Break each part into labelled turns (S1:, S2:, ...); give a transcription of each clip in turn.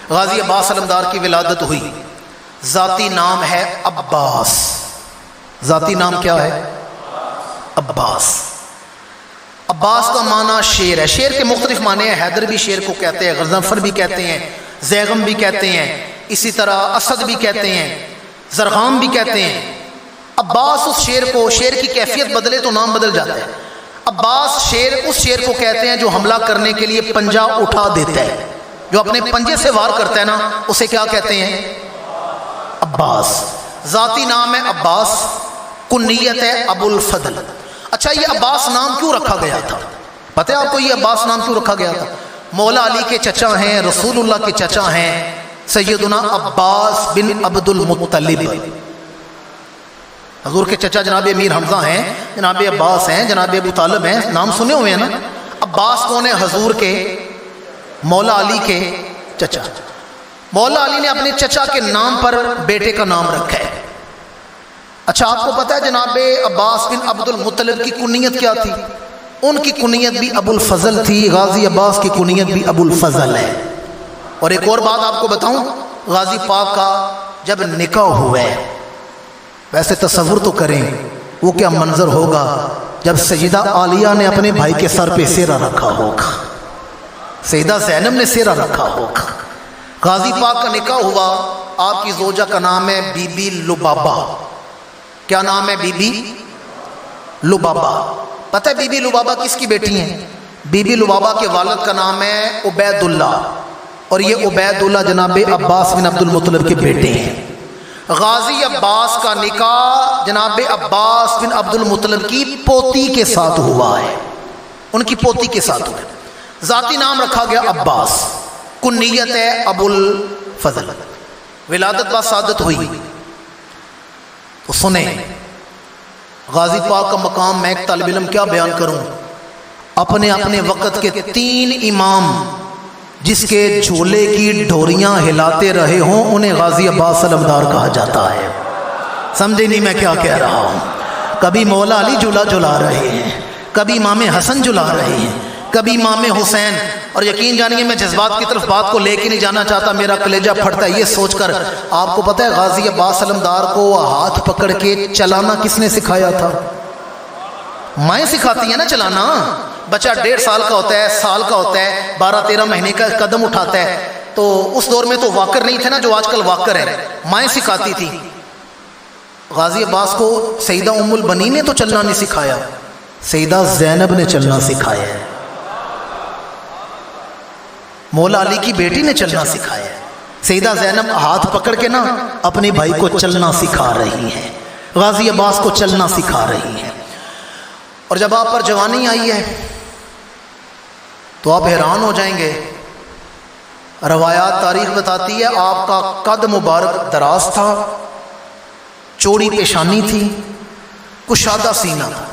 S1: غازی عباس علمدار کی ولادت ہوئی، ذاتی نام ہے عباس۔ ذاتی نام کیا ہے؟ عباس۔ عباس کا معنی شیر ہے۔ شیر کے مختلف معنی ہیں، حیدر بھی شیر کو کہتے ہیں، غضنفر بھی کہتے ہیں، زیغم بھی کہتے ہیں، اسی طرح اسد بھی کہتے ہیں، زرغام بھی کہتے ہیں۔ عباس اس شیر کو، شیر کی کیفیت بدلے تو نام بدل جاتا ہے۔ عباس شیر اس شیر کو کہتے ہیں جو حملہ کرنے کے لیے پنجہ اٹھا دیتا ہے، جو اپنے پنجے سے وار کرتا ہے نا، اسے کیا کہتے ہیں؟ عباس۔ ذاتی نام ہے عباس، کنیت ہے ابو الفضل۔ اچھا، یہ عباس نام کیوں رکھا گیا تھا؟ پتہ ہے آپ کو یہ عباس نام کیوں رکھا گیا تھا؟ مولا علی کے چچا ہیں، رسول اللہ کے چچا ہیں سیدنا عباس بن عبد المطلب۔ حضور کے چچا جناب امیر حمزہ ہیں، جناب عباس ہیں، جناب ابو طالب ہیں، نام سنے ہوئے ہیں نا۔ عباس کون ہے؟ حضور کے، مولا علی کے چچا۔ مولا علی نے اپنے چچا کے نام پر بیٹے کا نام رکھا ہے۔ اچھا، آپ کو پتہ ہے جناب عباس بن عبد المطلب کی کنیت کیا تھی؟ ان کی کنیت بھی ابو الفضل تھی۔ غازی عباس کی کنیت بھی ابو الفضل ہے۔ اور ایک اور بات آپ کو بتاؤں، غازی پاک کا جب نکاح ہوا ہے، ویسے تصور تو کریں وہ کیا منظر ہوگا جب سیدہ عالیہ نے اپنے بھائی کے سر پہ سیرہ رکھا ہوگا، سیدہ زینب نے سیرہ رکھا ہوگا۔ غازی پاک کا نکاح ہوا، آپ کی زوجہ کا نام ہے بی بی لبابہ۔ کیا نام ہے؟ بی بی لبابہ۔ پتہ ہے بی بی لبابہ کس کی بیٹی ہیں؟ بی بی لبابہ کے والد کا نام ہے عبید اللہ، اور یہ عبید اللہ جناب عباس بن عبد المطلب کے بیٹے ہیں۔ غازی عباس کا نکاح جناب عباس بن عبد المطلب کی پوتی کے ساتھ ہوا ہے، ان کی پوتی کے ساتھ ہوا ہے۔ ذاتی نام رکھا گیا عباس، کنیت ہے ابو الفضل۔ ولادت با سعادت ہوئی تو سنیں غازی پاک کا مقام، میں ایک طالب علم کیا بیان کروں، اپنے اپنے وقت کے 3 امام جس کے جھولے کی ڈھوریاں ہلاتے رہے ہوں انہیں غازی عباس علمدار کہا جاتا ہے۔ سمجھے نہیں میں کیا کہہ رہا ہوں؟ کبھی مولا علی جھولا جھلا رہے ہیں، کبھی امام حسن جھلا رہے ہیں، کبھی امام حسین۔ اور یقین جانیے میں جذبات کی طرف بات کو لے کے نہیں جانا چاہتا، میرا کلیجہ پھٹتا ہے یہ سوچ کر۔ آپ کو پتہ ہے غازی عباس علمدار کو ہاتھ پکڑ کے چلانا کس نے سکھایا تھا؟ مائیں سکھاتی ہیں نا چلانا۔ بچہ 1.5 سال کا ہوتا ہے، سال کا ہوتا ہے، 12-13 مہینے کا قدم اٹھاتا ہے، تو اس دور میں تو واکر نہیں تھے نا جو آج کل واکر ہے، مائیں سکھاتی تھی۔ غازی عباس کو سیدہ ام البنین نے تو چلنا نہیں سکھایا، سیدہ زینب نے چلنا سکھایا ہے، مولا علی کی بیٹی نے چلنا سکھایا ہے۔ سیدہ زینب ہاتھ پکڑ کے نا اپنے بھائی کو چلنا سکھا رہی ہیں، غازی عباس کو چلنا سکھا رہی ہیں۔ اور جب آپ پر جوانی آئی ہے تو آپ حیران ہو جائیں گے۔ روایات تاریخ بتاتی ہے آپ کا قد مبارک دراز تھا، چوڑی پیشانی تھی، کشادہ سینہ تھا۔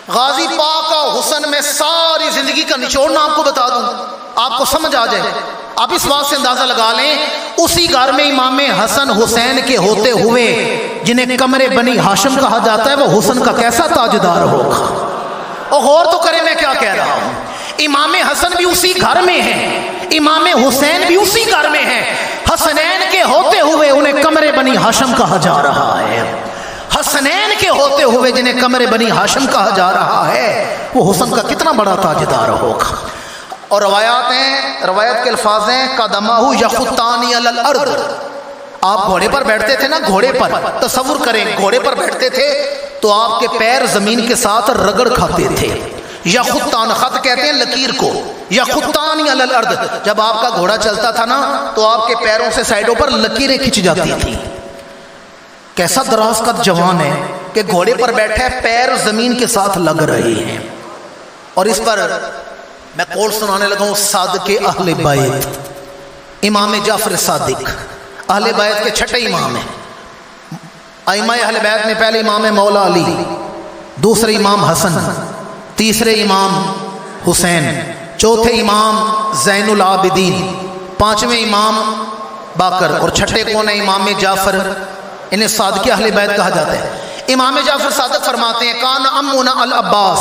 S1: غازی پاک کا حسن میں ساری زندگی کا نچوڑنا آپ کو بتا دوں، آپ کو سمجھ آ جائے۔ آپ اس بات سے اندازہ لگا لیں، اسی گھر میں امام حسن حسین کے ہوتے ہوئے جنہیں قمر بنی ہاشم کہا جاتا ہے وہ حسن کا کیسا تاجدار ہوگا۔ اور غور تو کریں میں کیا کہہ رہا ہوں، امام حسن بھی اسی گھر میں ہیں، امام حسین بھی اسی گھر میں ہیں، حسنین کے ہوتے ہوئے انہیں قمر بنی ہاشم کہا جا رہا ہے۔ حسنین کے ہوتے ہوئے جنہیں قمر بنی ہاشم کہا جا رہا ہے وہ حسن کا کتنا بڑا تاجدار ہوگا۔ اور روایات ہیں، روایت کے الفاظ ہیں قدمہ یخطانی علی الارض۔ آپ گھوڑے پر بیٹھتے تھے نا، گھوڑے پر تصور کریں، گھوڑے پر بیٹھتے تھے تو آپ کے پیر زمین کے ساتھ رگڑ کھاتے تھے۔ یخطان، خط کہتے ہیں لکیر کو، یخطانی علی الارض۔ جب آپ کا گھوڑا چلتا تھا نا تو آپ کے پیروں سے سائڈوں پر لکیریں کھنچ جاتی تھیں۔ کیسا دراز قد جوان ہے کہ گھوڑے پر بیٹھے پیر زمین کے ساتھ لگ رہے ہیں۔ اور اس پر میں قول سنانے لگا ہوں صادق اہل بیت، امام جعفر صادق اہل بیت کے چھٹے امام ہیں۔ ائمہ اہل بیت میں پہلے امام مولا علی، دوسرے امام حسن، تیسرے امام حسین، چوتھے امام زین العابدین، پانچویں امام باقر، اور چھٹے کون ہے؟ امام جعفر۔ انہیں صادق اہل بیت کہا جاتا ہے۔ امام جعفر صادق فرماتے ہیں کان امنا العباس،